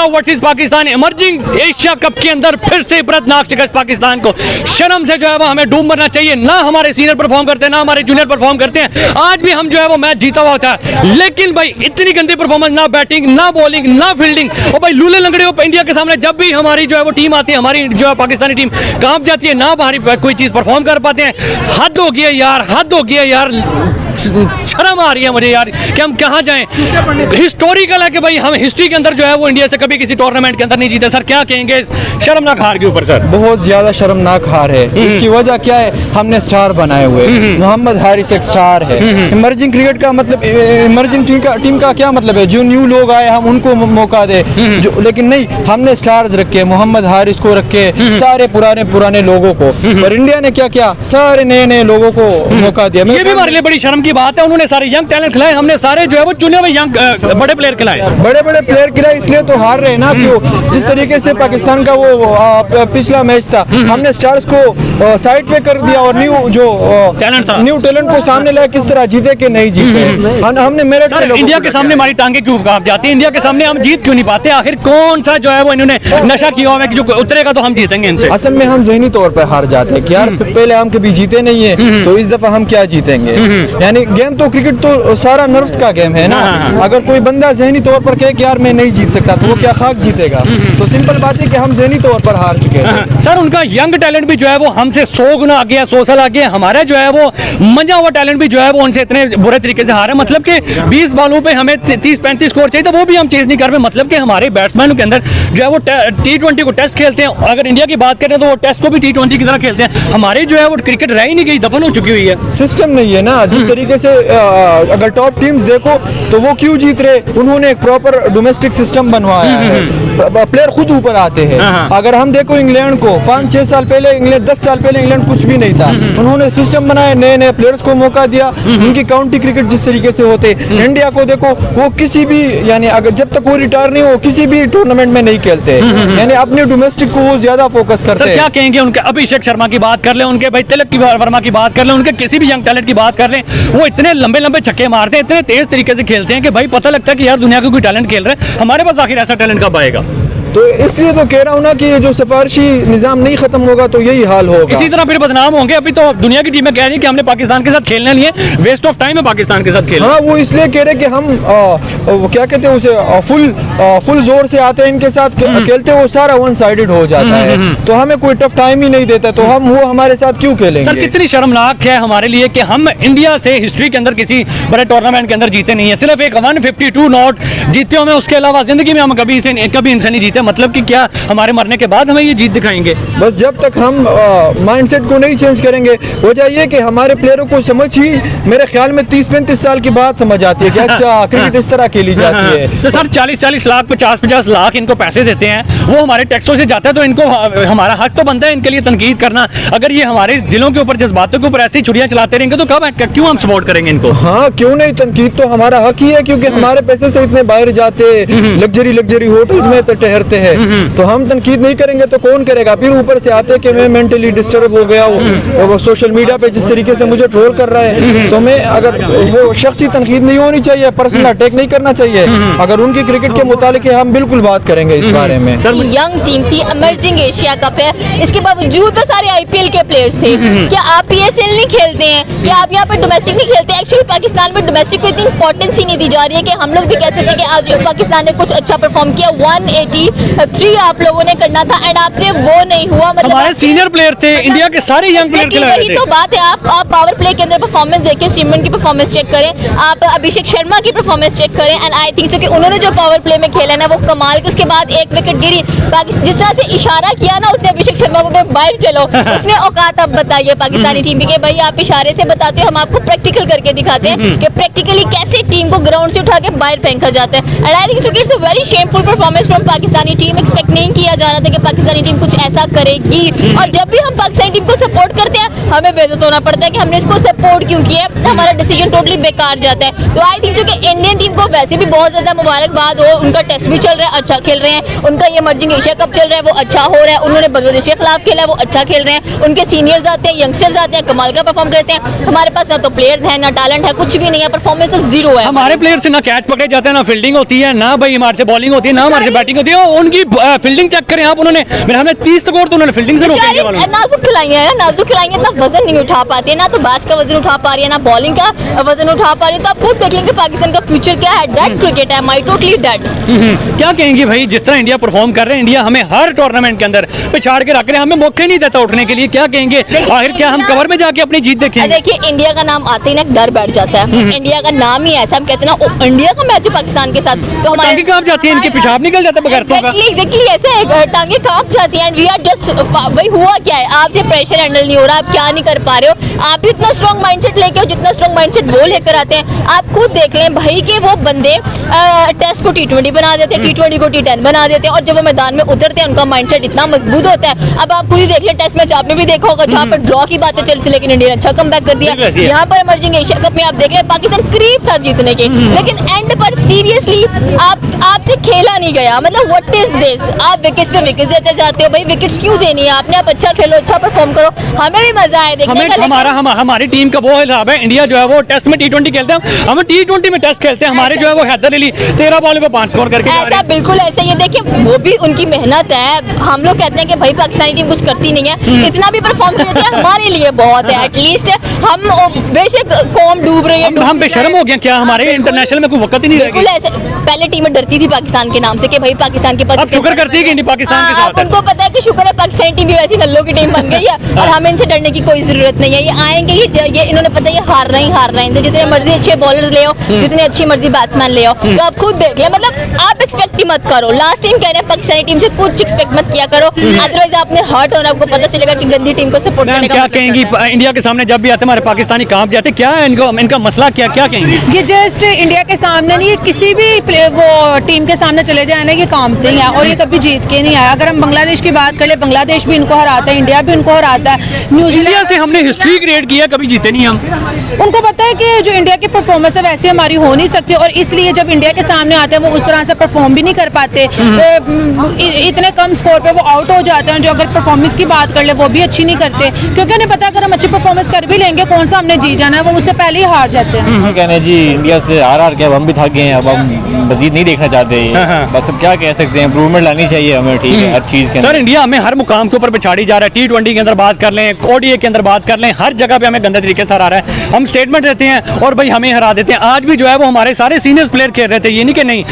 Versus Pakistan emerging Asia cup के अंदर फिर से इबरतनाक शिकस्त पाकिस्तान को। शर्म से जो है वो हमें डूब मरना चाहिए। ना हमारे सीनियर परफॉर्म करते हैं, ना हमारे जूनियर परफॉर्म करते हैं। आज भी हम जो है वो मैच जीता हुआ होता है, लेकिन भाई इतनी गंदी परफॉर्मेंस, ना बैटिंग, ना बॉलिंग, ना फील्डिंग। और भाई लूले लंगड़े हो इंडिया के सामने। जब भी हमारी जो है वो टीम आती है, हमारी जो है पाकिस्तानी टीम कांप जाती है, ना बाहरी कोई चीज परफॉर्म कर पाते हैं। हद हो गया यार, हद हो गया यार। शर्म आ रही है मुझे यार कि हम कहाँ जाएं। हिस्टोरिकल है कि भाई हम हिस्ट्री के अंदर जो है वो इंडिया से कभी किसी टूर्नामेंट के अंदर नहीं जीते। सर क्या कहेंगे शर्मनाक हार के ऊपर? सर बहुत ज्यादा शर्मनाक हार है। इसकी वजह क्या है? हमने स्टार बनाए हुए। मोहम्मद हारिस एक स्टार है। इमर्जिंग क्रिकेट का मतलब, इमर्जिंग टीम का क्या मतलब है? जो न्यू लोग आए हम उनको मौका दे, लेकिन नहीं, हमने स्टार्स रखे, मोहम्मद हारिस को रखे, सारे पुराने लोगों को। और इंडिया ने क्या किया? सारे नए लोगों को मौका दिया। ये भी हमारे लिए बड़ी शर्म की बात है। उन्होंने सारे यंग टैलेंट खिलाए, हमने सारे जो है वो चुने हुए यंग बड़े प्लेयर खिलाए। बड़े प्लेयर खिलाए, इसलिए तो हार रहे ना। क्यों? जिस तरीके से पाकिस्तान का वो पिछला मैच था, हमने स्टार्स को साइड पे कर दिया और न्यू टैलेंट को सामने लाया। किस तरह जीते कि नहीं जीते? हमने मेरिट पे इंडिया के सामने हमारी टांगे क्यों कांप जाती है? इंडिया के सामने हम जीत क्यों नहीं पाते? आखिर कौन सा जो है वो इन्होंने नशा किया हुआ है कि जो उतरेगा तो हम जीतेंगे इनसे? असल में हम ज़हनी तौर पर हार जाते हैं कि यार पहले हम कभी जीते नहीं है, तो इस दफा हम क्या जीतेंगे। यानी गेम तो क्रिकेट तो सारा नर्व्स का गेम है ना। अगर कोई बंदा ज़हनी तौर पर कहे कि यार मैं नहीं जीत सकता, तो वो क्या खाक जीतेगा? तो सिंपल बात है कि हम ज़हनी तौर पर हार चुके हैं। सर उनका यंग टैलेंट भी जो है वो हमसे 100 गुना आगे है, 100 साल आगे है। हमारा जो है वो मंजा हुआ टैलेंट भी जो है वो उनसे इतने बुरे तरीके से हारा। मतलब कि 20 बॉलों पे हमें 30-35 स्कोर चाहिए, तो वो भी हम चेज नहीं कर रहे। मतलब कि हमारे बैट्समैनों के अंदर जो है वो T20 को टेस्ट खेलते हैं। अगर इंडिया की बात करें तो वो टेस्ट को भी T20 की तरह खेलते हैं। हमारी जो है वो क्रिकेट रह ही नहीं गई, दफन हो चुकी हुई है। सिस्टम नहीं है ना। जिस तरीके से अगर टॉप टीम्स देखो तो वो क्यों जीत रहे? उन्होंने एक प्रॉपर डोमेस्टिक सिस्टम बनवाया है। प्लेयर खुद ऊपर आते हैं। अगर हम देखो इंग्लैंड को 5-6 साल पहले, इंग्लैंड 10 साल पहले इंग्लैंड कुछ भी नहीं था। उन्होंने सिस्टम बनाया, नए प्लेयर्स को मौका दिया। उनकी काउंटी क्रिकेट जिस तरीके से होते, इंडिया को देखो वो किसी भी, यानी अगर जब तक वो रिटायर नहीं हो, किसी भी टूर्नामेंट में नहीं खेलते। यानी अपने डोमेस्टिक को वो ज्यादा फोकस करते हैं। क्या कहेंगे उनके? अभिषेक शर्मा की बात कर ले, उनके भाई तिलक वर्मा की बात कर ले, उनके किसी भी यंग टैलेंट की बात कर ले, वो इतने लंबे छक्के मारते हैं, इतने तेज तरीके से खेलते हैं कि भाई पता लगता है कि यार दुनिया का कोई टैलेंट खेल रहा है। हमारे पास आखिर ऐसा टैलेंट कब आएगा? तो इसलिए तो कह रहा हूँ ना कि जो सिफारिशी निजाम नहीं खत्म होगा तो यही हाल होगा। इसी तरह फिर बदनाम होंगे। अभी तो दुनिया की टीमें कह रही है कि हमने पाकिस्तान के साथ खेलना नहीं है, वेस्ट ऑफ टाइम है पाकिस्तान के साथ खेलना। हाँ, वो इसलिए कह रहे कि हम क्या कहते हैं उसे, फुल जोर से आते हैं इनके साथ खेलते, वो सारा वन साइडेड हो जाता है। तो हमें कोई टफ टाइम ही नहीं देता, तो हम वो हमारे साथ क्यों खेलेंगे? सर कितनी शर्मनाक है हमारे लिए कि हम इंडिया से हिस्ट्री के अंदर किसी बड़े टूर्नामेंट के अंदर जीते नहीं है। सिर्फ एक 152 नॉट जीते हुए, उसके अलावा जिंदगी में हम कभी इनसे नहीं जीते। मतलब कि क्या हमारे मरने के बाद हमें ये जीत दिखाएंगे? बस जब तक हम माइंडसेट को नहीं चेंज करेंगे। वजह ये कि हमारे प्लेयरों को समझ ही मेरे ख्याल में 30-35 साल की बात समझ आती है कि अच्छा क्रिकेट इस तरह खेली जाती है। तो सर 40-40 लाख 50-50 लाख इनको पैसे देते हैं, वो हमारे टैक्सों से जाता है, तो इनको हमारा हक तो बनता है इनके लिए तनकीद करना। अगर ये हमारे दिलों के ऊपर, जज्बातों के ऊपर ऐसी छुड़ियां चलाते रहेंगे तो क्यों हम सपोर्ट करेंगे इनको? हाँ, क्यों नहीं? तनकीद तो हमारा हक ही है, क्योंकि हमारे पैसे से इतने बाहर जाते, लग्जरी होटल्स में तो ठहरते हैं। तो हम तनकीद नहीं करेंगे तो कौन करेगा? फिर ऊपर से आते कि मैं मेंटली डिस्टर्ब हो गया हूँ, और सोशल मीडिया पे जिस तरीके से मुझे ट्रोल कर रहा है, तो मैं, अगर वो शख्सी तनकीद नहीं होनी चाहिए, पर्सनल अटैक नहीं करना चाहिए। अगर उनकी क्रिकेट के मुतालिक है, हम बिल्कुल बात करेंगे इस बारे में। यंग टीम थी, इमर्जिंग एशिया कप है, इसके बावजूद तो सारे IPL के प्लेयर्स थे। क्या आप PSL नहीं खेलते हैं, या आप यहाँ पर डोमेस्टिक नहीं खेलते? एक्चुअली पाकिस्तान में डोमेस्टिक को इतनी इंपॉर्टेंस ही नहीं दी जा रही है कि हम लोग भी कह सकते हैं कि आज पाकिस्तान ने कुछ अच्छा परफॉर्म किया। 183 आप लोगों ने करना था एंड आपसे वो नहीं हुआ। मतलब हमारे सीनियर प्लेयर थे, इंडिया के सारे यंग प्लेयर खिला रहे थे। तो बात है, आप पावर प्ले के अंदर परफॉर्मेंस देखिए, स्टीमन की परफॉर्मेंस चेक करें, आप अभिषेक शर्मा की परफॉर्मेंस चेक करें, एंड आई थिंक सो कि उन्होंने जो पावर प्ले में खेला ना वो कमाल। उसके बाद एक विकेट गिरी, जिस तरह से इशारा किया ना उसने अभिषेक शर्मा को, बाहर चलो, उसने औकात अब बताइए पाकिस्तानी टीम की, भाई आप इशारे से बताते हो, हम आपको प्रैक्टिकल करके दिखाते हैं कि प्रैक्टिकली कैसे टीम को ग्राउंड से उठा के बाहर फेंका जाता है। एंड आई थिंक सो कि it's a very shameful performance from Pakistani Pakistani team expect नहीं किया जा रहा था कि पाकिस्तानी टीम कुछ ऐसा करेगी, और जब भी हम पाकिस्तानी टीम को सपोर्ट करते हैं हमें बेइज्जत होना पड़ता है कि हमने इसको सपोर्ट क्यों किया, हमारा डिसीजन टोटली बेकार जाता है। तो आई थिंक जो कि इंडियन टीम को वैसे भी बहुत ज़्यादा मुबारकबाद हो, उनका टेस्ट भी चल रहा है, अच्छा खेल रहे हैं, उनका ये इमर्जिंग एशिया कप चल रहा है वो अच्छा हो रहा है, उन्होंने बांग्लादेश के खिलाफ खेला है वो अच्छा खेल रहे हैं, उनके सीनियर्स आते हैं, यंगस्टर्स आते हैं, कमाल का परफॉर्म करते हैं। हमारे पास ना तो प्लेयर्स हैं, ना टैलेंट है, कुछ भी नहीं है, परफॉर्मेंस तो जीरो है। हमारे प्लेयर से ना कैच पकड़े जाते हैं, ना फील्डिंग होती है, ना भाई हमारे से बॉलिंग होती है, ना हमारे से बैटिंग होती है। उनकी फील्डिंग चेक करें आप, उन्होंने मेरे हमने 30 स्कोर तो उन्होंने फील्डिंग से रोके हैं वालों ने। नाजुक खिलाइयां है, नाजुक खिलाइयां इतना वजन नहीं उठा पाती है, ना तो बैट का वजन उठा पा रही है, ना बॉलिंग का वजन उठा पा रही है। तो आप खुद देख लेंगे पाकिस्तान का फ्यूचर क्या है, डेड क्रिकेट है, माई टोटली डेड। क्या कहेंगे भाई, जिस तरह इंडिया परफॉर्म कर रहे हैं, इंडिया हमें हर टूर्नामेंट के अंदर पिछाड़ के रख रहे हैं, हमें मौके नहीं देता उठने के लिए, क्या कहेंगे? आखिर क्या हम कवर में जाके अपनी जीत देखेंगे? देखिए इंडिया का नाम आते ही ना डर बैठ जाता है, इंडिया का नाम ही ऐसा, हम कहते हैं ना इंडिया का मैच है पाकिस्तान के साथ तो टांगे कांप जाती हैं, इनके पेशाब निकल जाता है बगैरतों का। एग्जैक्टली ऐसे टांगे कांप जाती हैं, एंड वी आर जस्ट भाई हुआ क्या है, आपसे प्रेशर हैंडल नहीं हो रहा, आप क्या नहीं कर पा रहे हो, आप भी इतना स्ट्रॉन्ग माइंडसेट लेके हो जितना स्ट्रॉन्ग माइंडसेट वो लेकर आते हैं। आप खुद देख लें भाई कि वो बंदे टेस्ट को T20 बना देते हैं, T20 को T10 बना देते हैं, और जब वो मैदान में उतरते हैं उनका माइंडसेट इतना मजबूत होता है। अब आप खुद ही देख लें टेस्ट मैच आपने भी देखा होगा जहाँ पर ड्रॉ की बातें चली थी, लेकिन इंडिया ने अच्छा कमबैक कर दिया। यहाँ पर इमर्जिंग एशिया कप में आप देख लें पाकिस्तान करीब था जीतने के, लेकिन एंड पर सीरियसली आपसे खेला नहीं गया। मतलब व्हाट इज दिस, आप विकेट्स पे विकेट्स देते जाते हो, भाई विकेट्स क्यों देनी है आपने, आप अच्छा खेलो, अच्छा परफॉर्म करो, हमें भी मजा आए देखने का। हमारी टीम का वो हिसाब है, इंडिया जो है वो टेस्ट में T20 खेलते हैं, हम T20 में टेस्ट खेलते हैं, हमारे जो है वो हैदर अली 13 बॉल पे 5 स्कोर करके जा रहे हैं। बिल्कुल ऐसा, ये देखिए वो भी उनकी मेहनत है। हम लोग कहते हैं कि भाई पाकिस्तानी टीम कुछ करती नहीं है, इतना भी परफॉर्म करते हैं हमारे लिए बहुत है। एटलीस्ट हम बेशक कौम डूब रही है, हम बेशर्म हो गए क्या? हमारे इंटरनेशनल में कोई वक्त ही नहीं रह गया। ऐसे पहले टीमें डरती थी पाकिस्तान के नाम से कि भाई पाकिस्तान के पास, अब शुक्र करती है कि इंडिया पाकिस्तान के साथ है। उनको पता है कि शुक्र है पाकिस्तानी टीम भी वैसी नल्लों की टीम बन गई है, और हमें इनसे डरने की कोई जरूरत नहीं है। ये आएंगे ये इन्होंने पता है ये हार रहे हैं, इनसे जितने मर्जी अच्छे बॉलर्स ले आओ, जितने अच्छी मर्जी बैट्समैन ले आओ, तो आप खुद देख ले। मतलब आप एक्सपेक्ट ही मत करो, लास्ट टाइम कह रहे हैं पाकिस्तानी टीम से कुछ एक्सपेक्ट मत किया करो, अदरवाइज आपने हर्ट होना, आपको पता चलेगा कि गंदी टीम को सपोर्ट करने का। क्या कहेंगी इंडिया के सामने जब भी आते हमारे पाकिस्तानी कांप जाते, क्या है इनका मसला, क्या कहेंगे? ये जस्ट इंडिया के सामने नहीं, किसी भी वो टीम के सामने चले जाए ना, ये कांपते हैं और ये कभी जीत के नहीं आया। अगर हम बांग्लादेश की बात कर ले, बांग्लादेश भी इनको हराता है, इंडिया भी उनको हराता है। न्यूजीलैंड से हमने हिस्ट्री क्रिएट किया, कभी जीते नहीं हम। उनको पता है कि जो इंडिया की परफॉर्मेंस है वैसे हमारी हो नहीं सकती, और इसलिए जब इंडिया के सामने आते हैं वो उस तरह से परफॉर्म भी नहीं कर पाते, इतने कम स्कोर पे वो आउट हो जाते हैं। जो अगर परफॉर्मेंस की बात कर ले वो भी अच्छी नहीं करते, क्योंकि उन्हें पता है अगर हम अच्छी परफॉर्मेंस कर भी लेंगे कौन सा हमने जी जाना है, वो उससे पहले ही हार जाते हैं। कहने जी इंडिया से हार के अब हम भी थक गए हैं, अब हम मजीद नहीं देखना चाहते। बस अब क्या कह सकते हैं, इंप्रूवमेंट लानी चाहिए हमें, ठीक है हर चीज़ के। सर इंडिया हमें हर मुकाम के ऊपर पिछाड़ी जा रहा है, T20 के अंदर बात कर लें, ODI के अंदर बात कर लें, हर जगह पे हमें गंदे तरीके से हरा रहा है। हम स्टेटमेंट देते हैं और भाई हमें हरा देते हैं। आज भी जो है वो हमारे सारे सीनियर्स प्लेयर खेल रहे थे, ये नहीं कि नहीं,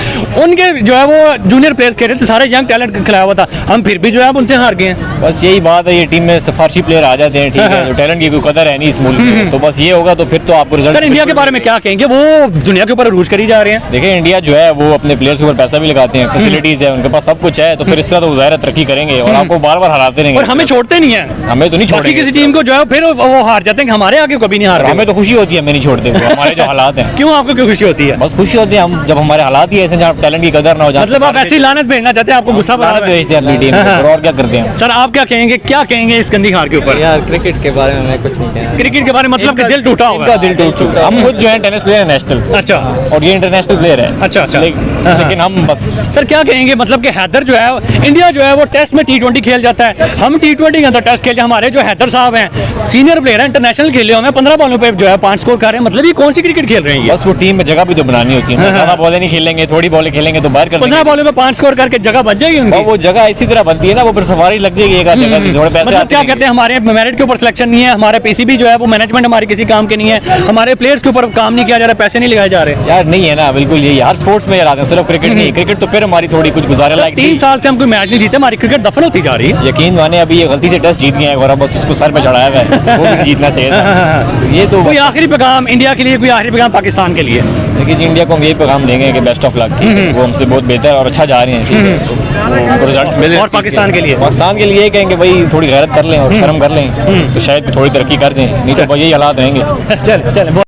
उनके जो है वो जूनियर प्लेयर्स खेल रहे थे, सारे यंग टैलेंट खिलाया हुआ था, हम फिर भी जो है उनसे हार गए हैं। बस यही बात है, ये टीम में सिफारशी प्लेयर आ जाते हैं, ठीक है, जो टैलेंट की कोई कदर है नहीं इस मुल्क में, तो बस ये होगा तो फिर तो आपको रिजल्ट। सर इंडिया के बारे में क्या कहेंगे, वो दुनिया के ऊपर अरूज करी जा रहे हैं। देखिए इंडिया जो है वो अपने प्लेयर्स के ऊपर पैसा भी लगाते हैं, फैसिलिटीज है, उनके पास सब कुछ है, तो फिर इस तरह तो ज़ाहिर तरक्की करेंगे और आपको बार बार हराते रहेंगे। और हमें छोड़ते नहीं है, हमें तो नहीं छोड़ेंगे किसी टीम को जो है फिर वो हार जाते हैं, हमारे आगे कभी नहीं हार रहे। हमें तो खुशी होती है, हमें नहीं छोड़ते हमारे जो हालात हैं। क्यों, आपको क्यों खुशी होती है? बस खुशी होती है हम जब हमारे हालात ही ऐसे जहाँ टैलेंट की कदर ना हो जाए। मतलब आप ऐसी लानत भेजना चाहते हैं, आपको गुस्सा भेजते हैं अपनी टीम और क्या करते हैं। सर आप क्या कहेंगे इस गंदी हार के ऊपर? यार क्रिकेट के बारे में मैं कुछ नहीं कहना। क्रिकेट के बारे में मतलब कि दिल टूटा होगा। इनका दिल टूट चुका है। हम खुद जो है टेनिस प्लेयर है नेशनल, अच्छा, और ये इंटरनेशनल प्लेयर है। अच्छा। लेकिन हम बस सर क्या कहेंगे, मतलब कि हैदर जो है, इंडिया जो है वो टेस्ट में T20 खेल जाता है, हम T20 के अंदर टेस्ट खेलते हैं। हमारे जो हैदर साहब हैं सीनियर प्लेयर हैं, इंटरनेशनल खेले हुए हैं, 15 बॉलों पे जो है 5 स्कोर कर रहे हैं। मतलब ये कौन सी क्रिकेट खेल रहे हैं? बस वो टीम में जगह भी तो बनानी होती है, ज्यादा बॉलें नहीं खेलेंगे, थोड़ी बॉलें खेलेंगे तो बाहर कर 15 बॉलों में 5 स्कोर करके जगह बन जाएगी उनकी। वो जगह इसी तरह बनती है ना, वो फिर सवारी लग जाएगी एक आध जगह से, थोड़े पैसे मतलब क्या कहते हैं, हमारे मेरिट के ऊपर सिलेक्शन नहीं है, हमारे PCB जो है वो मैनेजमेंट हमारी किसी काम के नहीं है, हमारे प्लेयर्स के ऊपर काम नहीं किया जा रहा, पैसे नहीं लगाए जा रहे। यार नहीं है ना, बिल्कुल यही हर स्पोर्ट्स में यार आते हैं, सिर्फ क्रिकेट नहीं। क्रिकेट तो फिर हमारी थोड़ी कुछ गुजारे लायक। 3 साल से हम कोई मैच नहीं जीते, हमारी क्रिकेट दफन होती जा रही है। यकीन माने अभी ये गलती से टेस्ट जीत गए हैं और अब बस उसको सर पे चढ़ाया हुआ है, वो भी जीतना चाहिए था। ये तो कोई आखिरी पैगाम इंडिया के लिए, कोई आखिरी पैगाम पाकिस्तान के लिए? देखिए इंडिया को हम यही पैगाम देंगे कि बेस्ट ऑफ लक, वो हमसे बहुत बेहतर और अच्छा जा रहे हैं, ठीक है, तो उनको रिजल्ट्स मिले। और पाकिस्तान के लिए ये कहेंगे भाई थोड़ी गैरत कर लें और शर्म कर लें, तो शायद थोड़ी तरक्की कर जाएं, नहीं तो यही हालात रहेंगे। चल